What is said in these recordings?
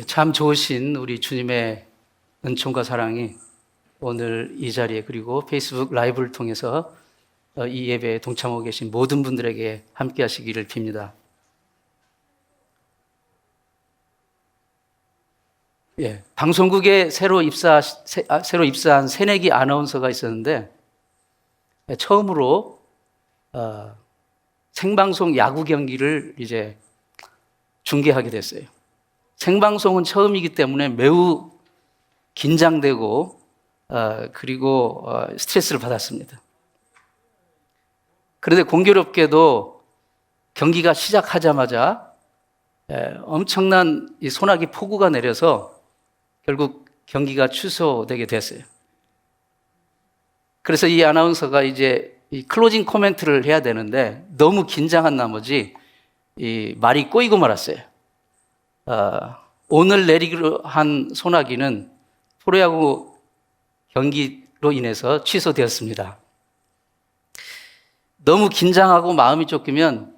참 좋으신 우리 주님의 은총과 사랑이 오늘 이 자리에 그리고 페이스북 라이브를 통해서 이 예배에 동참하고 계신 모든 분들에게 함께 하시기를 빕니다. 방송국에 새로 입사한 새내기 아나운서가 있었는데 처음으로 생방송 야구 경기를 이제 중계하게 됐어요. 생방송은 처음이기 때문에 매우 긴장되고 그리고 스트레스를 받았습니다. 그런데 공교롭게도 경기가 시작하자마자 엄청난 이 소나기 폭우가 내려서 결국 경기가 취소되게 됐어요. 그래서 이 아나운서가 이제 이 클로징 코멘트를 해야 되는데 너무 긴장한 나머지 이 말이 꼬이고 말았어요. 오늘 내리기로 한 소나기는 프로야구 경기로 인해서 취소되었습니다. 너무 긴장하고 마음이 쫓기면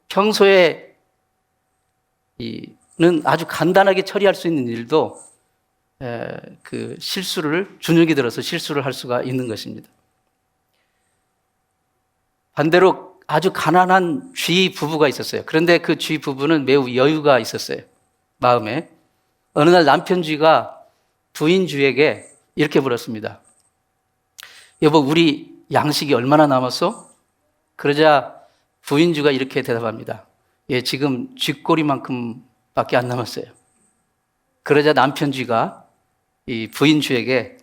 평소에는 아주 간단하게 처리할 수 있는 일도 그 실수를 주눅이 들어서 실수를 할 수가 있는 것입니다. 반대로 아주 가난한 쥐 부부가 있었어요. 그런데 그 쥐 부부는 매우 여유가 있었어요. 마음에. 어느 날 남편 쥐가 부인 쥐에게 이렇게 물었습니다. 여보, 우리 양식이 얼마나 남았어? 그러자 부인 쥐가 이렇게 대답합니다. 예, 지금 쥐꼬리만큼밖에 안 남았어요. 그러자 남편 쥐가 이 부인 쥐에게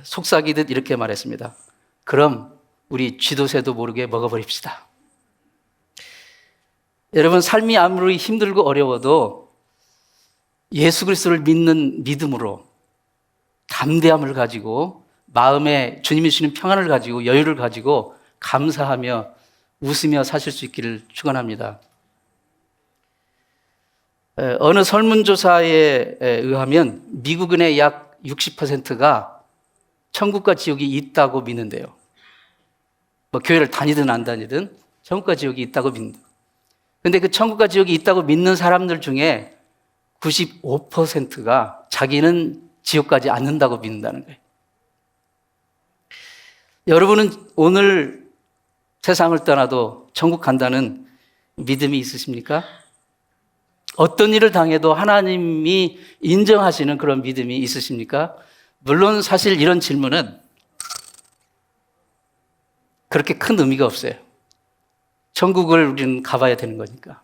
속삭이듯 이렇게 말했습니다. 그럼 우리 쥐도 새도 모르게 먹어버립시다. 여러분, 삶이 아무리 힘들고 어려워도 예수 그리스도를 믿는 믿음으로 담대함을 가지고 마음에 주님이 주시는 평안을 가지고 여유를 가지고 감사하며 웃으며 사실 수 있기를 축원합니다. 어느 설문조사에 의하면 미국인의 약 60%가 천국과 지옥이 있다고 믿는데요. 뭐 교회를 다니든 안 다니든 천국과 지옥이 있다고 믿는다. 그런데 그 천국과 지옥이 있다고 믿는 사람들 중에 95%가 자기는 지옥 가지 않는다고 믿는다는 거예요. 여러분은 오늘 세상을 떠나도 천국 간다는 믿음이 있으십니까? 어떤 일을 당해도 하나님이 인정하시는 그런 믿음이 있으십니까? 물론 사실 이런 질문은 그렇게 큰 의미가 없어요. 천국을 우리는 가봐야 되는 거니까.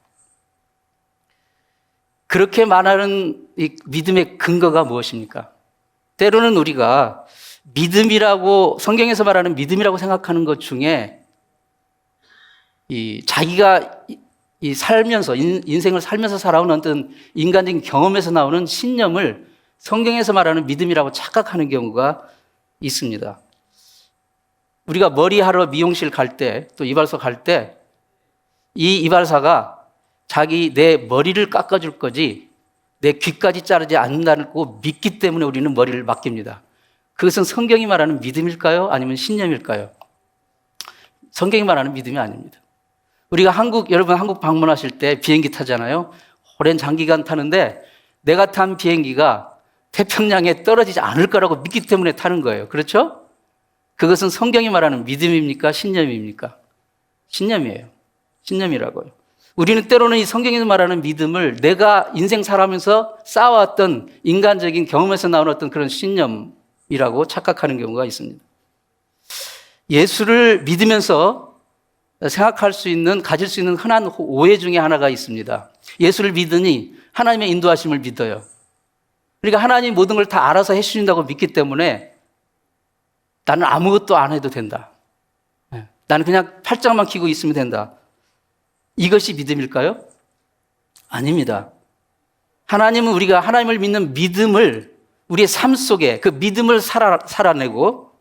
그렇게 말하는 이 믿음의 근거가 무엇입니까? 때로는 우리가 믿음이라고, 성경에서 말하는 믿음이라고 생각하는 것 중에 자기가 살면서, 인생을 살면서 살아온 어떤 인간적인 경험에서 나오는 신념을 성경에서 말하는 믿음이라고 착각하는 경우가 있습니다. 우리가 머리하러 미용실 갈 때, 또 이발소 갈 때, 이 이발사가 내 머리를 깎아줄 거지, 내 귀까지 자르지 않는다고 믿기 때문에 우리는 머리를 맡깁니다. 그것은 성경이 말하는 믿음일까요? 아니면 신념일까요? 성경이 말하는 믿음이 아닙니다. 우리가 여러분 한국 방문하실 때 비행기 타잖아요. 오랜 장기간 타는데 내가 탄 비행기가 태평양에 떨어지지 않을 거라고 믿기 때문에 타는 거예요. 그렇죠? 그것은 성경이 말하는 믿음입니까? 신념입니까? 신념이에요. 신념이라고요. 우리는 때로는 이 성경에서 말하는 믿음을 내가 인생 살아가면서 쌓아왔던 인간적인 경험에서 나오는 어떤 그런 신념이라고 착각하는 경우가 있습니다. 예수를 믿으면서 가질 수 있는 흔한 오해 중에 하나가 있습니다. 예수를 믿으니 하나님의 인도하심을 믿어요. 그러니까 하나님이 모든 걸 다 알아서 해주신다고 믿기 때문에 나는 아무것도 안 해도 된다. 나는 그냥 팔짱만 끼고 있으면 된다. 이것이 믿음일까요? 아닙니다. 하나님은 우리가 하나님을 믿는 믿음을 우리의 삶 속에 그 믿음을 살아내고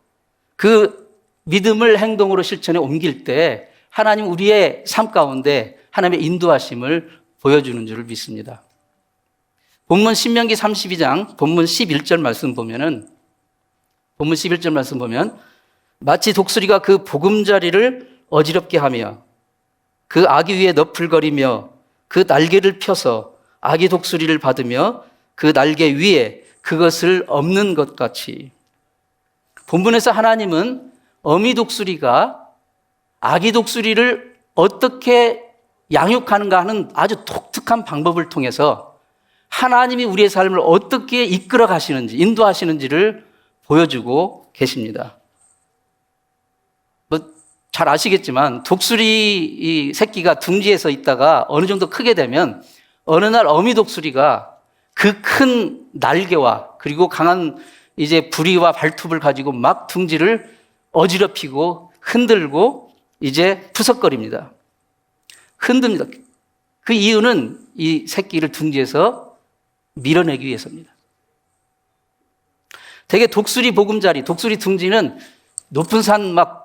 그 믿음을 행동으로 실천에 옮길 때 하나님 우리의 삶 가운데 하나님의 인도하심을 보여주는 줄을 믿습니다. 본문 신명기 32장 본문 11절 말씀 보면 마치 독수리가 그 보금자리를 어지럽게 하며 그 아기 위에 너풀거리며 그 날개를 펴서 아기 독수리를 받으며 그 날개 위에 그것을 엎는 것 같이. 본문에서 하나님은 어미 독수리가 아기 독수리를 어떻게 양육하는가 하는 아주 독특한 방법을 통해서 하나님이 우리의 삶을 어떻게 이끌어 가시는지, 인도하시는지를 보여주고 계십니다. 잘 아시겠지만 독수리 이 새끼가 둥지에서 있다가 어느 정도 크게 되면 어느 날 어미 독수리가 그 큰 날개와 그리고 강한 이제 부리와 발톱을 가지고 막 둥지를 어지럽히고 흔들고 이제 푸석거립니다. 흔듭니다. 그 이유는 이 새끼를 둥지에서 밀어내기 위해서입니다. 되게 독수리 보금자리, 독수리 둥지는 높은 산 막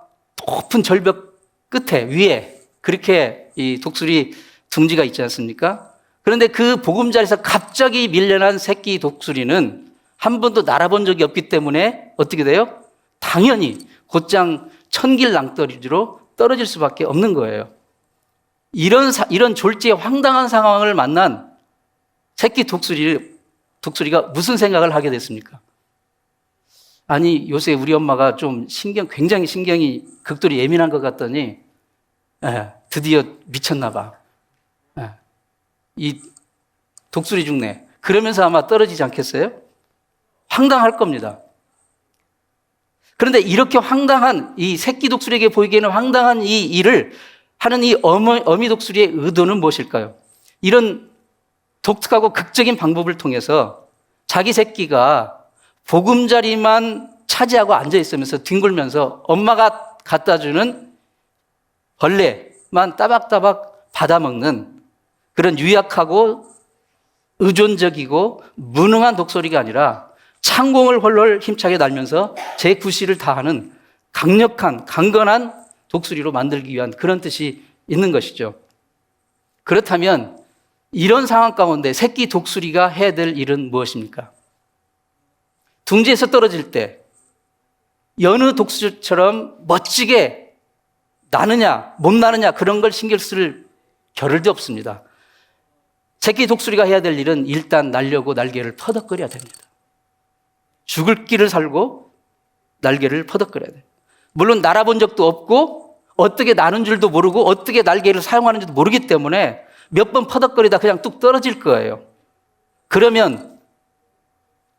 높은 절벽 끝에 위에 그렇게 이 독수리 둥지가 있지 않습니까? 그런데 그 보금자리에서 갑자기 밀려난 새끼 독수리는 한 번도 날아본 적이 없기 때문에 어떻게 돼요? 당연히 곧장 천길 낭떠러지로 떨어질 수밖에 없는 거예요. 이런 졸지의 황당한 상황을 만난 새끼 독수리가 무슨 생각을 하게 됐습니까? 아니, 요새 우리 엄마가 좀 굉장히 신경이 극도로 예민한 것 같더니, 드디어 미쳤나 봐. 이 독수리 죽네. 그러면서 아마 떨어지지 않겠어요? 황당할 겁니다. 그런데 이렇게 황당한, 이 새끼 독수리에게 보이기에는 황당한 이 일을 하는 이 어미 독수리의 의도는 무엇일까요? 이런 독특하고 극적인 방법을 통해서 자기 새끼가 보금자리만 차지하고 앉아있으면서 뒹굴면서 엄마가 갖다 주는 벌레만 따박따박 받아먹는 그런 유약하고 의존적이고 무능한 독수리가 아니라 창공을 헐헐 힘차게 날면서 제 구실을 다하는 강력한, 강건한 독수리로 만들기 위한 그런 뜻이 있는 것이죠. 그렇다면 이런 상황 가운데 새끼 독수리가 해야 될 일은 무엇입니까? 둥지에서 떨어질 때 여느 독수리처럼 멋지게 나느냐 못 나느냐 그런 걸 신경 쓸 겨를도 없습니다. 새끼 독수리가 해야 될 일은 일단 날려고 날개를 퍼덕거려야 됩니다. 죽을 길을 살고 날개를 퍼덕거려야 돼요. 물론 날아본 적도 없고 어떻게 나는 줄도 모르고 어떻게 날개를 사용하는지도 모르기 때문에 몇 번 퍼덕거리다 그냥 뚝 떨어질 거예요. 그러면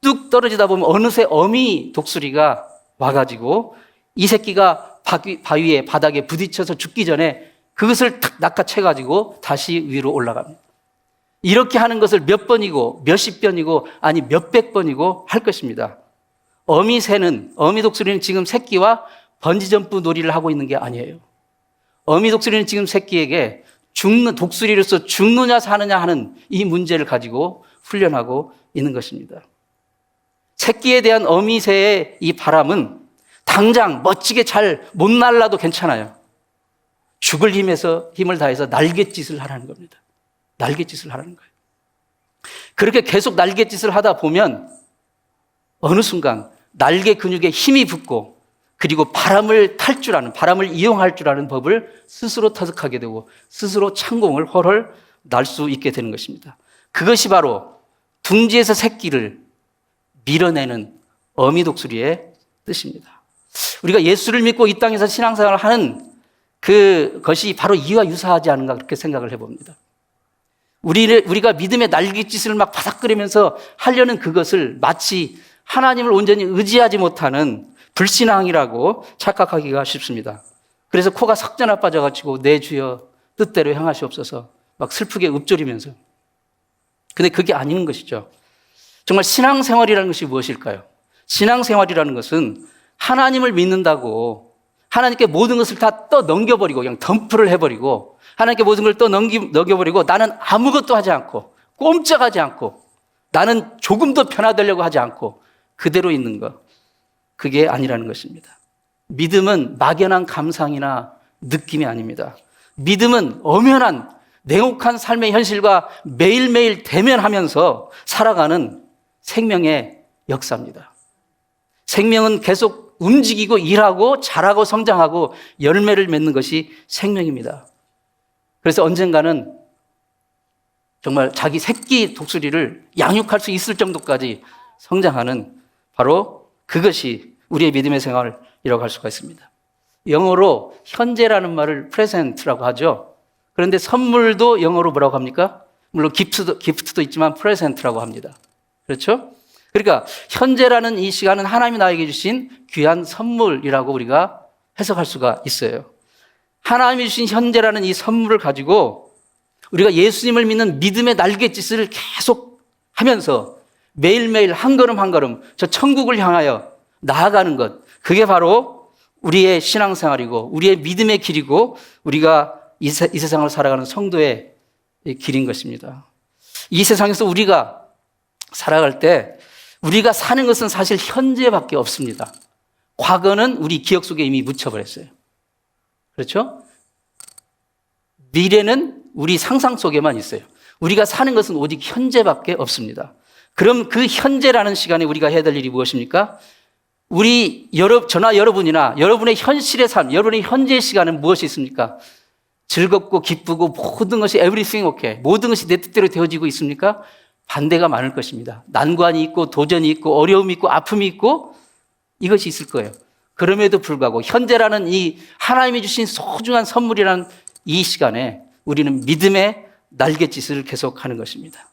뚝 떨어지다 보면 어느새 어미 독수리가 와가지고 이 새끼가 바위에 바닥에 부딪혀서 죽기 전에 그것을 탁 낚아채가지고 다시 위로 올라갑니다. 이렇게 하는 것을 몇 번이고 몇십 번이고 아니 몇백 번이고 할 것입니다. 어미 독수리는 지금 새끼와 번지점프 놀이를 하고 있는 게 아니에요. 어미 독수리는 지금 새끼에게 독수리로서 죽느냐 사느냐 하는 이 문제를 가지고 훈련하고 있는 것입니다. 새끼에 대한 어미새의 이 바람은 당장 멋지게 잘 못 날라도 괜찮아요. 죽을 힘을 다해서 날갯짓을 하라는 겁니다. 날갯짓을 하라는 거예요. 그렇게 계속 날갯짓을 하다 보면 어느 순간 날개 근육에 힘이 붙고 그리고 바람을 이용할 줄 아는 법을 스스로 터득하게 되고 스스로 창공을 헐헐 날 수 있게 되는 것입니다. 그것이 바로 둥지에서 새끼를 밀어내는 어미 독수리의 뜻입니다. 우리가 예수를 믿고 이 땅에서 신앙생활을 하는 그것이 바로 이와 유사하지 않은가 그렇게 생각을 해봅니다. 우리가 믿음의 날갯짓을 막 바닥거리면서 하려는 그것을 마치 하나님을 온전히 의지하지 못하는 불신앙이라고 착각하기가 쉽습니다. 그래서 코가 석자나 빠져가지고 내 주여 뜻대로 행하시옵소서 막 슬프게 읊조리면서. 근데 그게 아닌 것이죠. 정말 신앙생활이라는 것이 무엇일까요? 신앙생활이라는 것은 하나님을 믿는다고 하나님께 모든 것을 다 넘겨버리고 그냥 덤프를 해버리고 하나님께 모든 걸 넘겨버리고 나는 아무것도 하지 않고 꼼짝하지 않고 나는 조금 더 변화되려고 하지 않고 그대로 있는 것. 그게 아니라는 것입니다. 믿음은 막연한 감상이나 느낌이 아닙니다. 믿음은 엄연한 냉혹한 삶의 현실과 매일매일 대면하면서 살아가는 생명의 역사입니다. 생명은 계속 움직이고 일하고 자라고 성장하고 열매를 맺는 것이 생명입니다. 그래서 언젠가는 정말 자기 새끼 독수리를 양육할 수 있을 정도까지 성장하는 바로 그것이 우리의 믿음의 생활이라고 할 수가 있습니다. 영어로 현재라는 말을 present라고 하죠. 그런데 선물도 영어로 뭐라고 합니까? 물론 기프트도 있지만 present라고 합니다. 그렇죠? 그러니까 현재라는 이 시간은 하나님이 나에게 주신 귀한 선물이라고 우리가 해석할 수가 있어요. 하나님이 주신 현재라는 이 선물을 가지고 우리가 예수님을 믿는 믿음의 날갯짓을 계속 하면서 매일매일 한 걸음 한 걸음 저 천국을 향하여 나아가는 것, 그게 바로 우리의 신앙생활이고 우리의 믿음의 길이고 우리가 이 세상을 살아가는 성도의 길인 것입니다. 이 세상에서 우리가 살아갈 때 우리가 사는 것은 사실 현재밖에 없습니다. 과거는 우리 기억 속에 이미 묻혀버렸어요. 그렇죠? 미래는 우리 상상 속에만 있어요. 우리가 사는 것은 오직 현재밖에 없습니다. 그럼 그 현재라는 시간에 우리가 해야 될 일이 무엇입니까? 저나 여러분이나 여러분의 현실의 삶, 여러분의 현재의 시간은 무엇이 있습니까? 즐겁고 기쁘고 모든 것이 everything okay, 모든 것이 내 뜻대로 되어지고 있습니까? 반대가 많을 것입니다. 난관이 있고 도전이 있고 어려움이 있고 아픔이 있고 이것이 있을 거예요. 그럼에도 불구하고 현재라는 이 하나님이 주신 소중한 선물이라는 이 시간에 우리는 믿음의 날갯짓을 계속하는 것입니다.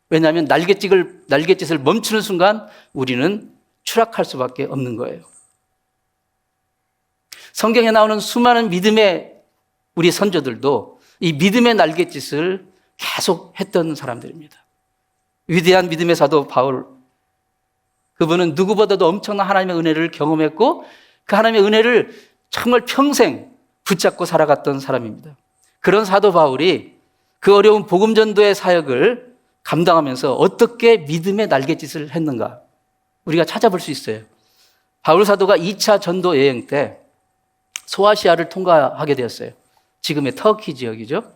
왜냐하면 날갯짓을 멈추는 순간 우리는 추락할 수밖에 없는 거예요. 성경에 나오는 수많은 믿음의 우리 선조들도 이 믿음의 날갯짓을 계속 했던 사람들입니다. 위대한 믿음의 사도 바울, 그분은 누구보다도 엄청난 하나님의 은혜를 경험했고 그 하나님의 은혜를 정말 평생 붙잡고 살아갔던 사람입니다. 그런 사도 바울이 그 어려운 복음 전도의 사역을 감당하면서 어떻게 믿음의 날갯짓을 했는가 우리가 찾아볼 수 있어요. 바울 사도가 2차 전도 여행 때 소아시아를 통과하게 되었어요. 지금의 터키 지역이죠.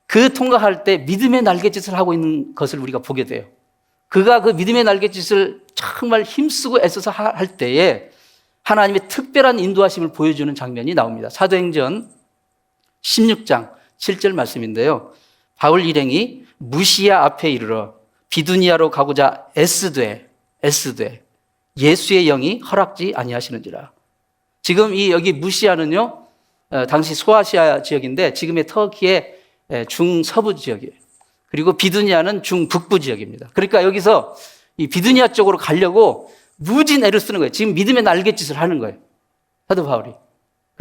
그 통과할 때 믿음의 날갯짓을 하고 있는 것을 우리가 보게 돼요. 그가 그 믿음의 날갯짓을 정말 힘쓰고 애써서 할 때에 하나님의 특별한 인도하심을 보여주는 장면이 나옵니다. 사도행전 16장 7절 말씀인데요. 바울 일행이 무시야 앞에 이르러 비두니아로 가고자 애쓰되 예수의 영이 허락지 아니하시는지라. 지금 여기 무시아는요, 당시 소아시아 지역인데 지금의 터키의 중서부 지역이에요. 그리고 비두니아는 중북부 지역입니다. 그러니까 여기서 이 비두니아 쪽으로 가려고 무진 애를 쓰는 거예요. 지금 믿음의 날갯짓을 하는 거예요. 사도 바울이.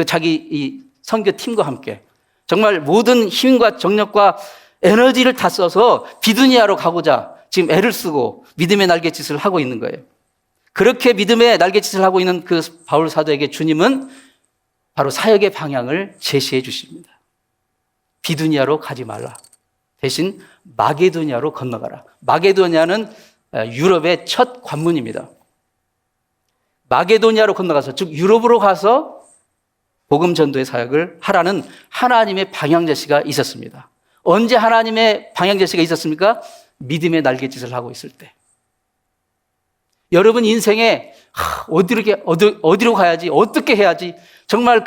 자기 이 선교팀과 함께. 정말 모든 힘과 정력과 에너지를 다 써서 비두니아로 가고자 지금 애를 쓰고 믿음의 날갯짓을 하고 있는 거예요. 그렇게 믿음의 날갯짓을 하고 있는 그 바울 사도에게 주님은 바로 사역의 방향을 제시해 주십니다. 비두니아로 가지 말라. 대신 마게도니아로 건너가라. 마게도니아는 유럽의 첫 관문입니다. 마게도니아로 건너가서, 즉 유럽으로 가서 복음 전도의 사역을 하라는 하나님의 방향 제시가 있었습니다. 언제 하나님의 방향 제시가 있었습니까? 믿음의 날갯짓을 하고 있을 때. 여러분 인생에 어디로 가야지, 어떻게 해야지, 정말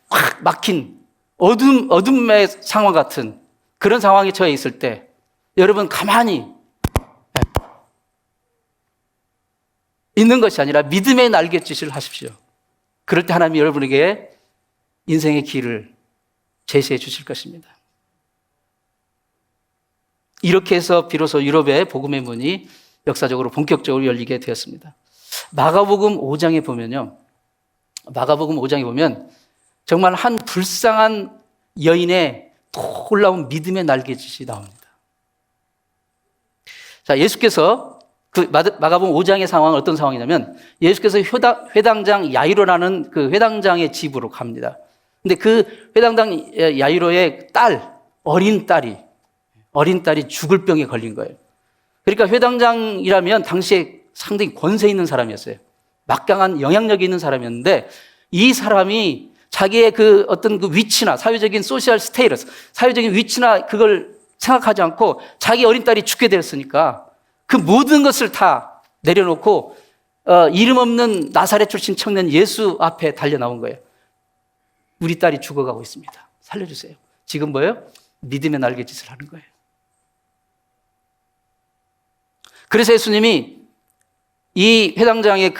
확 막힌 어둠의 상황 같은 그런 상황에 처해 있을 때 여러분 가만히 있는 것이 아니라 믿음의 날갯짓을 하십시오. 그럴 때 하나님이 여러분에게 인생의 길을 제시해 주실 것입니다. 이렇게 해서 비로소 유럽의 복음의 문이 역사적으로 본격적으로 열리게 되었습니다. 마가복음 5장에 보면 정말 한 불쌍한 여인의 놀라운 믿음의 날갯짓이 나옵니다. 자, 예수께서 마가복음 5장의 상황은 어떤 상황이냐면 예수께서 회당장 야이로라는 그 회당장의 집으로 갑니다. 근데 그 회당장 야이로의 어린 딸이 죽을 병에 걸린 거예요. 그러니까 회당장이라면 당시에 상당히 권세 있는 사람이었어요. 막강한 영향력이 있는 사람이었는데 이 사람이 자기의 어떤 위치나 사회적인 소셜 스테이러스, 사회적인 위치나 그걸 생각하지 않고 자기 어린 딸이 죽게 되었으니까 그 모든 것을 다 내려놓고 이름 없는 나사렛 출신 청년 예수 앞에 달려 나온 거예요. 우리 딸이 죽어가고 있습니다. 살려주세요. 지금 뭐예요? 믿음의 날갯짓을 하는 거예요. 그래서 예수님이 이 회당장의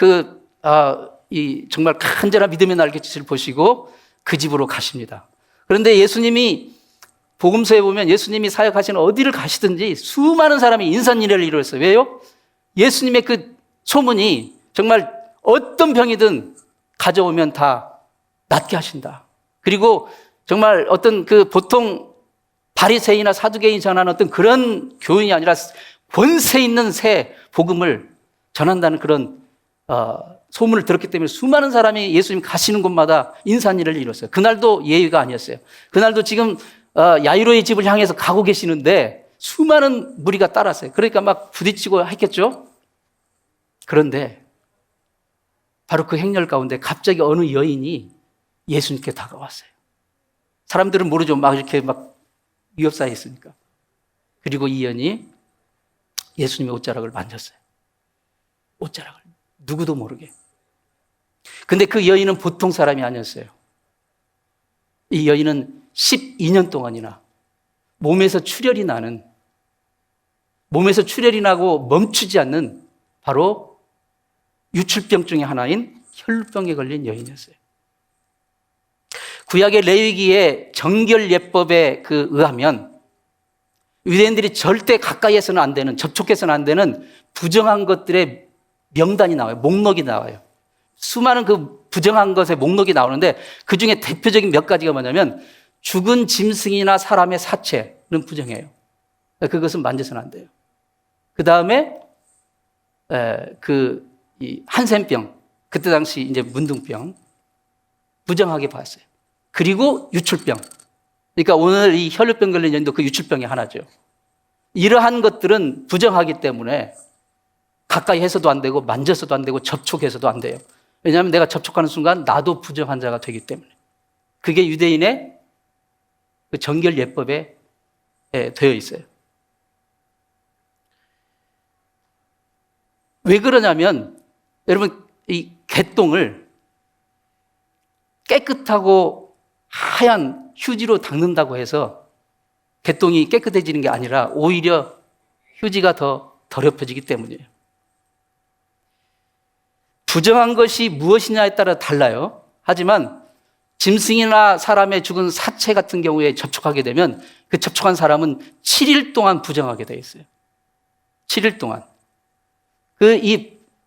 이 정말 간절한 믿음의 날갯짓을 보시고 그 집으로 가십니다. 그런데 예수님이 복음서에 보면 예수님이 사역하시는 어디를 가시든지 수많은 사람이 인산인해를 이루었어요. 왜요? 예수님의 그 소문이 정말 어떤 병이든 가져오면 다 낫게 하신다. 그리고 정말 어떤 그 보통 바리새인이나 사두개인이 전하는 어떤 그런 교훈이 아니라 권세 있는 새 복음을 전한다는 그런 소문을 들었기 때문에 수많은 사람이 예수님 가시는 곳마다 인산인해를 이뤘어요. 그날도 예의가 아니었어요. 그날도 지금 야이로의 집을 향해서 가고 계시는데 수많은 무리가 따랐어요. 그러니까 막 부딪히고 했겠죠. 그런데 바로 그 행렬 가운데 갑자기 어느 여인이 예수님께 다가왔어요. 사람들은 모르죠. 막 이렇게 막 위협사에 있으니까. 그리고 이 여인이 예수님의 옷자락을 만졌어요. 옷자락을. 누구도 모르게. 근데 그 여인은 보통 사람이 아니었어요. 이 여인은 12년 동안이나 몸에서 출혈이 나고 멈추지 않는 바로 유출병 중에 하나인 혈루병에 걸린 여인이었어요. 구약의 레위기의 정결예법에 의하면 유대인들이 절대 가까이에서는 안 되는, 접촉해서는 안 되는 부정한 것들의 명단이 나와요. 목록이 나와요. 수많은 그 부정한 것의 목록이 나오는데 그 중에 대표적인 몇 가지가 뭐냐면 죽은 짐승이나 사람의 사체는 부정해요. 그것은 만져서는 안 돼요. 그 다음에 이 한센병, 그때 당시 이제 문둥병 부정하게 봤어요. 그리고 유출병. 그러니까 오늘 이 혈루병 걸린 여인도 그 유출병의 하나죠. 이러한 것들은 부정하기 때문에 가까이 해서도 안 되고 만져서도 안 되고 접촉해서도 안 돼요. 왜냐하면 내가 접촉하는 순간 나도 부정한 자가 되기 때문에. 그게 유대인의 그 정결예법에 되어 있어요. 왜 그러냐면 여러분 이 개똥을 깨끗하고 하얀 휴지로 닦는다고 해서 개똥이 깨끗해지는 게 아니라 오히려 휴지가 더 더럽혀지기 때문이에요. 부정한 것이 무엇이냐에 따라 달라요. 하지만 짐승이나 사람의 죽은 사체 같은 경우에 접촉하게 되면 그 접촉한 사람은 7일 동안 부정하게 되어 있어요. 7일 동안.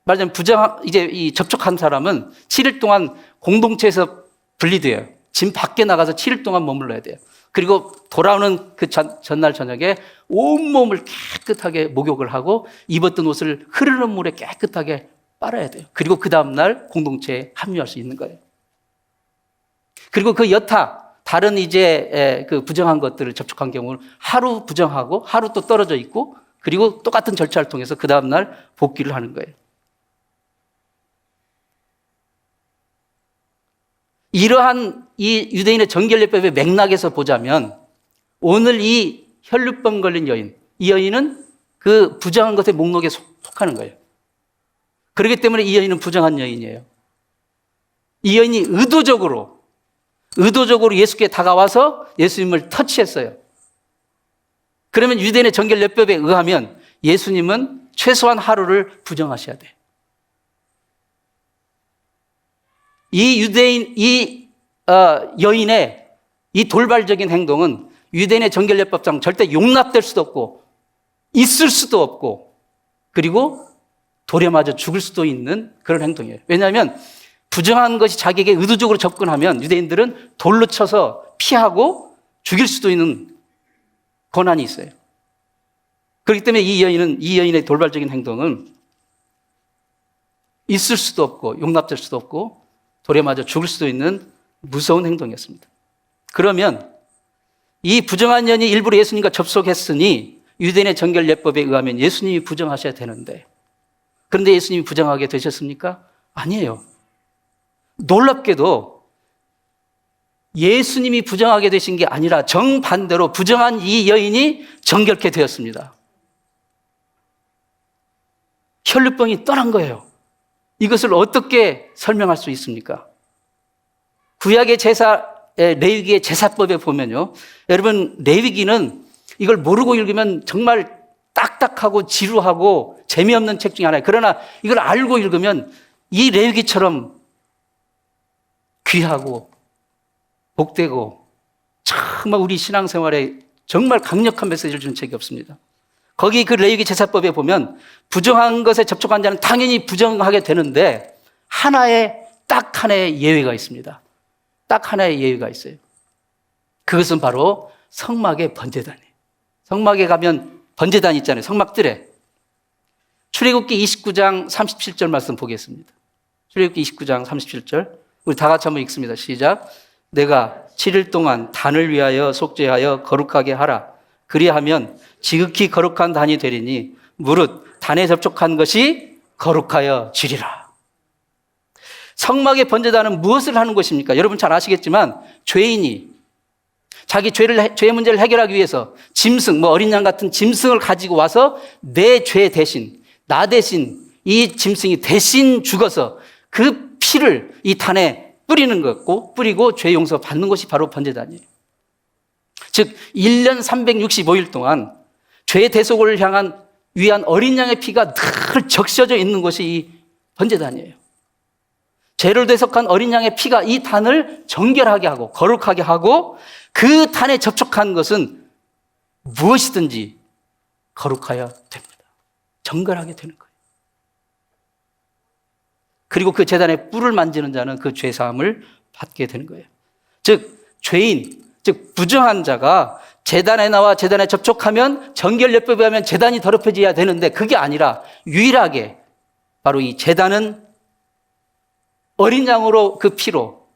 말하자면 이 접촉한 사람은 7일 동안 공동체에서 분리돼요. 집 밖에 나가서 7일 동안 머물러야 돼요. 그리고 돌아오는 그 전날 저녁에 온몸을 깨끗하게 목욕을 하고 입었던 옷을 흐르는 물에 깨끗하게 빨아야 돼요. 그리고 그 다음날 공동체에 합류할 수 있는 거예요. 그리고 그 여타, 다른 그 부정한 것들을 접촉한 경우는 하루 부정하고 하루 또 떨어져 있고 그리고 똑같은 절차를 통해서 그 다음날 복귀를 하는 거예요. 이러한 이 유대인의 정결예법의 맥락에서 보자면 오늘 이 혈루병 걸린 여인, 이 여인은 그 부정한 것의 목록에 속하는 거예요. 그렇기 때문에 이 여인은 부정한 여인이에요. 이 여인이 의도적으로 예수께 다가와서 예수님을 터치했어요. 그러면 유대인의 정결예법에 의하면 예수님은 최소한 하루를 부정하셔야 돼요. 이 여인의 이 돌발적인 행동은 유대인의 정결예법상 절대 용납될 수도 없고 있을 수도 없고 그리고 돌에 맞아 죽을 수도 있는 그런 행동이에요. 왜냐하면 부정한 것이 자기에게 의도적으로 접근하면 유대인들은 돌로 쳐서 피하고 죽일 수도 있는 권한이 있어요. 그렇기 때문에 이 여인의 돌발적인 행동은 있을 수도 없고 용납될 수도 없고 돌에 맞아 죽을 수도 있는 무서운 행동이었습니다. 그러면 이 부정한 여인이 일부러 예수님과 접속했으니 유대인의 정결예법에 의하면 예수님이 부정하셔야 되는데 그런데 예수님이 부정하게 되셨습니까? 아니에요. 놀랍게도 예수님이 부정하게 되신 게 아니라 정반대로 부정한 이 여인이 정결케 되었습니다. 혈루병이 떠난 거예요. 이것을 어떻게 설명할 수 있습니까? 구약의 제사 레위기의 제사법에 보면요. 여러분, 레위기는 이걸 모르고 읽으면 정말 딱딱하고 지루하고 재미없는 책 중에 하나예요. 그러나 이걸 알고 읽으면 이 레위기처럼 귀하고 복되고 정말 우리 신앙생활에 정말 강력한 메시지를 주는 책이 없습니다. 거기 그 레위기 제사법에 보면 부정한 것에 접촉한 자는 당연히 부정하게 되는데 딱 하나의 예외가 있습니다. 딱 하나의 예외가 있어요. 그것은 바로 성막의 번제단이에요. 성막에 가면 번제단 있잖아요. 성막들에. 출애굽기 29장 37절 말씀 보겠습니다. 출애굽기 29장 37절. 우리 다 같이 한번 읽습니다. 시작. 내가 7일 동안 단을 위하여 속죄하여 거룩하게 하라. 그리하면 지극히 거룩한 단이 되리니 무릇 단에 접촉한 것이 거룩하여 지리라. 성막의 번제단은 무엇을 하는 것입니까? 여러분 잘 아시겠지만 죄인이 자기 죄의 문제를 해결하기 위해서 짐승, 어린 양 같은 짐승을 가지고 와서 내 죄 대신, 나 대신 이 짐승이 대신 죽어서 그 피를 이 단에 뿌리는 것고, 뿌리고 죄 용서 받는 것이 바로 번제단이에요. 즉 1년 365일 동안 죄의 대속을 위한 어린 양의 피가 늘 적셔져 있는 것이 이 번제단이에요. 죄를 대속한 어린 양의 피가 이 단을 정결하게 하고 거룩하게 하고 그 단에 접촉한 것은 무엇이든지 거룩하여 됩니다. 정결하게 되는 거예요. 그리고 그 제단의 뿔을 만지는 자는 그 죄사함을 받게 되는 거예요. 즉 죄인, 즉 부정한 자가 제단에 나와 제단에 접촉하면 정결례법에 하면 제단이 더럽혀져야 되는데 그게 아니라 유일하게 바로 이 제단은 어린 양으로 그 피로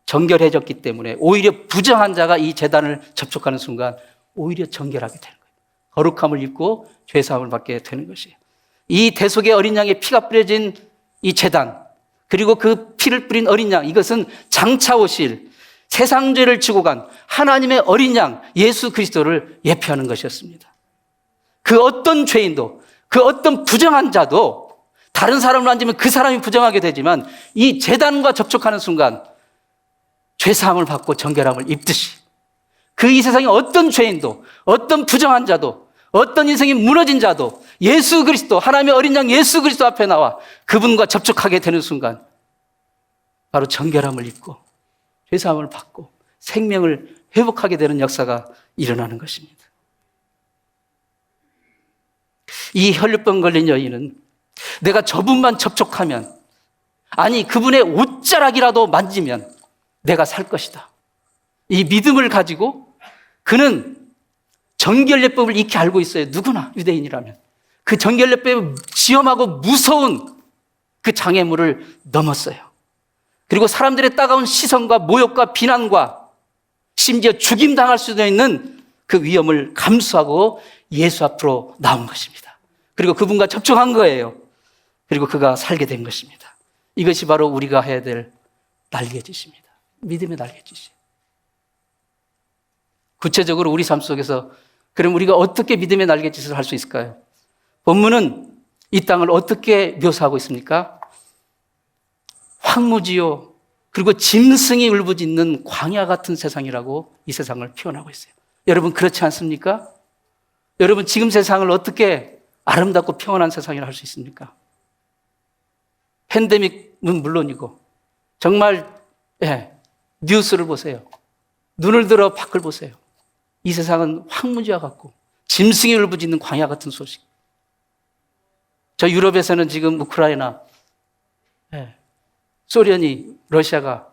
정결해졌기 때문에 오히려 부정한 자가 이 제단을 접촉하는 순간 오히려 정결하게 되는 거예요. 거룩함을 입고 죄사함을 받게 되는 것이에요. 이 대속의 어린 양의 피가 뿌려진 이 제단, 그리고 그 피를 뿌린 어린 양, 이것은 장차 오실 세상 죄를 지고 간 하나님의 어린 양 예수 그리스도를 예표하는 것이었습니다. 그 어떤 죄인도, 그 어떤 부정한 자도 다른 사람을 만지면 그 사람이 부정하게 되지만 이 제단과 접촉하는 순간 죄사함을 받고 정결함을 입듯이 그 이 세상의 어떤 죄인도, 어떤 부정한 자도, 어떤 인생이 무너진 자도 예수 그리스도, 하나님의 어린 양 예수 그리스도 앞에 나와 그분과 접촉하게 되는 순간 바로 정결함을 입고 죄사함을 받고 생명을 회복하게 되는 역사가 일어나는 것입니다. 이 혈류병 걸린 여인은 내가 저분만 접촉하면, 아니 그분의 옷자락이라도 만지면 내가 살 것이다. 이 믿음을 가지고 그는 정결례법을 익히 알고 있어요. 누구나 유대인이라면. 그 정결례법의 지엄하고 무서운 그 장애물을 넘었어요. 그리고 사람들의 따가운 시선과 모욕과 비난과 심지어 죽임당할 수도 있는 그 위험을 감수하고 예수 앞으로 나온 것입니다. 그리고 그분과 접촉한 거예요. 그리고 그가 살게 된 것입니다. 이것이 바로 우리가 해야 될 날개짓입니다. 믿음의 날개짓이에요. 구체적으로 우리 삶 속에서 그럼 우리가 어떻게 믿음의 날개짓을 할 수 있을까요? 본문은 이 땅을 어떻게 묘사하고 있습니까? 황무지요. 그리고 짐승이 울부짖는 광야 같은 세상이라고 이 세상을 표현하고 있어요. 여러분 그렇지 않습니까? 여러분 지금 세상을 어떻게 아름답고 평온한 세상이라 할 수 있습니까? 팬데믹은 물론이고 정말 뉴스를 보세요. 눈을 들어 밖을 보세요. 이 세상은 황무지와 같고 짐승이 울부짖는 광야 같은 소식. 저 유럽에서는 지금 우크라이나, 소련이, 러시아가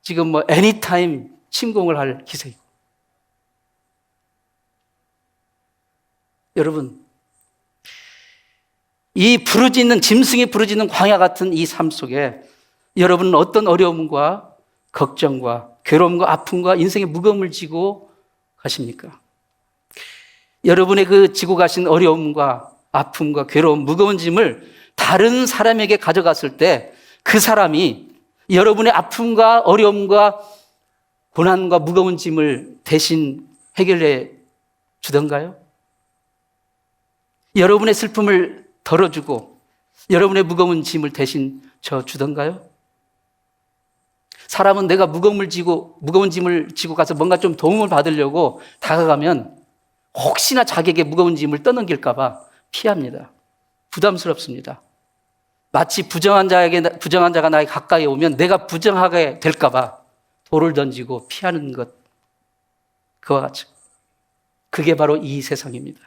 지금 애니타임 침공을 할 기세이고. 여러분, 이 부르짖는, 짐승이 부르짖는 광야 같은 이 삶 속에 여러분은 어떤 어려움과 걱정과 괴로움과 아픔과 인생의 무거움을 지고 가십니까? 여러분의 그 지고 가신 어려움과 아픔과 괴로움, 무거운 짐을 다른 사람에게 가져갔을 때 그 사람이 여러분의 아픔과 어려움과 고난과 무거운 짐을 대신 해결해 주던가요? 여러분의 슬픔을 덜어주고 여러분의 무거운 짐을 대신 져 주던가요? 사람은 내가 무거운 짐을 지고 가서 뭔가 좀 도움을 받으려고 다가가면 혹시나 자기에게 무거운 짐을 떠넘길까봐 피합니다. 부담스럽습니다. 마치 부정한 자가 나에게 가까이 오면 내가 부정하게 될까봐 돌을 던지고 피하는 것, 그와 같이. 그게 바로 이 세상입니다.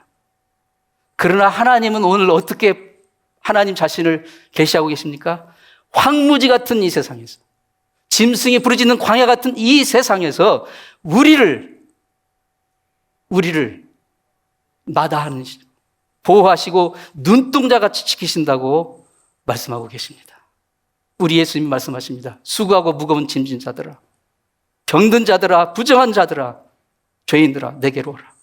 그러나 하나님은 오늘 어떻게 하나님 자신을 계시하고 계십니까? 황무지 같은 이 세상에서, 짐승이 부르짖는 광야 같은 이 세상에서 우리를 마다하는, 보호하시고 눈동자같이 지키신다고 말씀하고 계십니다. 우리 예수님 말씀하십니다. 수고하고 무거운 짐진 자들아, 병든 자들아, 부정한 자들아, 죄인들아, 내게로 오라.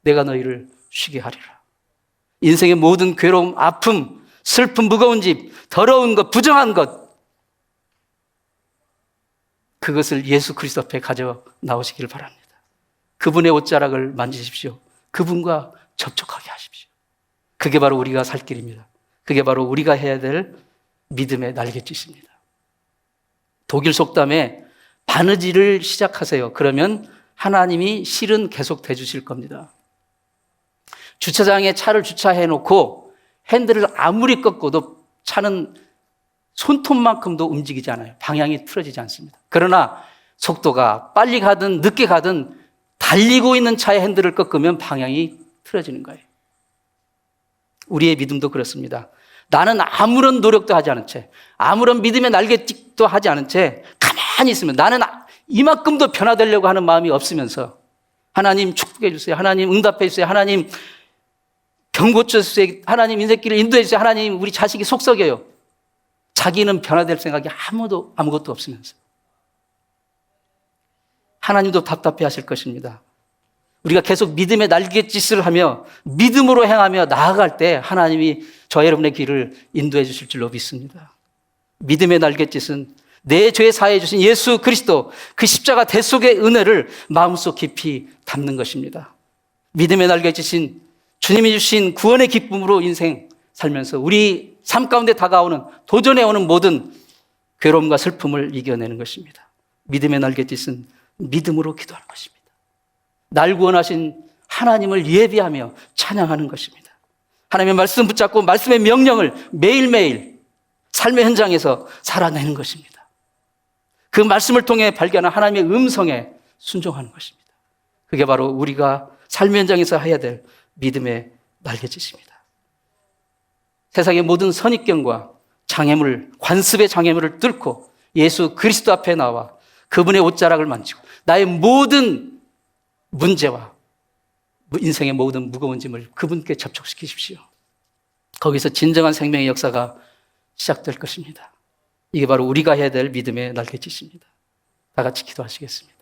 내가 너희를 쉬게 하리라. 인생의 모든 괴로움, 아픔, 슬픔, 무거운 짐, 더러운 것, 부정한 것, 그것을 예수 그리스도 앞에 가져 나오시기를 바랍니다. 그분의 옷자락을 만지십시오. 그분과 접촉하게 하십시오. 그게 바로 우리가 살 길입니다. 그게 바로 우리가 해야 될 믿음의 날갯짓입니다. 독일 속담에 바느질을 시작하세요. 그러면 하나님이 실은 계속 대주실 겁니다. 주차장에 차를 주차해 놓고 핸들을 아무리 꺾어도 차는 손톱만큼도 움직이지 않아요. 방향이 틀어지지 않습니다. 그러나 속도가 빨리 가든 늦게 가든 달리고 있는 차의 핸들을 꺾으면 방향이 틀어지는 거예요. 우리의 믿음도 그렇습니다. 나는 아무런 노력도 하지 않은 채, 아무런 믿음의 날갯짓도 하지 않은 채 가만히 있으면, 나는 이만큼도 변화되려고 하는 마음이 없으면서 하나님 축복해 주세요, 하나님 응답해 주세요, 하나님 병 고쳐주세요, 하나님 인생길을 인도해 주세요, 하나님 우리 자식이 속썩여요. 자기는 변화될 생각이 아무것도 없으면서 하나님도 답답해 하실 것입니다. 우리가 계속 믿음의 날갯짓을 하며 믿음으로 행하며 나아갈 때 하나님이 저 여러분의 길을 인도해 주실 줄로 믿습니다. 믿음의 날갯짓은 내 죄 사해 주신 예수 그리스도 그 십자가 대속의 은혜를 마음속 깊이 담는 것입니다. 믿음의 날갯짓인 주님이 주신 구원의 기쁨으로 인생 살면서 우리 삶 가운데 다가오는, 도전해 오는 모든 괴로움과 슬픔을 이겨내는 것입니다. 믿음의 날갯짓은 믿음으로 기도하는 것입니다. 날 구원하신 하나님을 예비하며 찬양하는 것입니다. 하나님의 말씀 붙잡고 말씀의 명령을 매일매일 삶의 현장에서 살아내는 것입니다. 그 말씀을 통해 발견한 하나님의 음성에 순종하는 것입니다. 그게 바로 우리가 삶의 현장에서 해야 될 믿음의 날갯짓입니다. 세상의 모든 선입견과 장애물, 관습의 장애물을 뚫고 예수 그리스도 앞에 나와 그분의 옷자락을 만지고 나의 모든 문제와 인생의 모든 무거운 짐을 그분께 접촉시키십시오. 거기서 진정한 생명의 역사가 시작될 것입니다. 이게 바로 우리가 해야 될 믿음의 날갯짓입니다. 다 같이 기도하시겠습니다.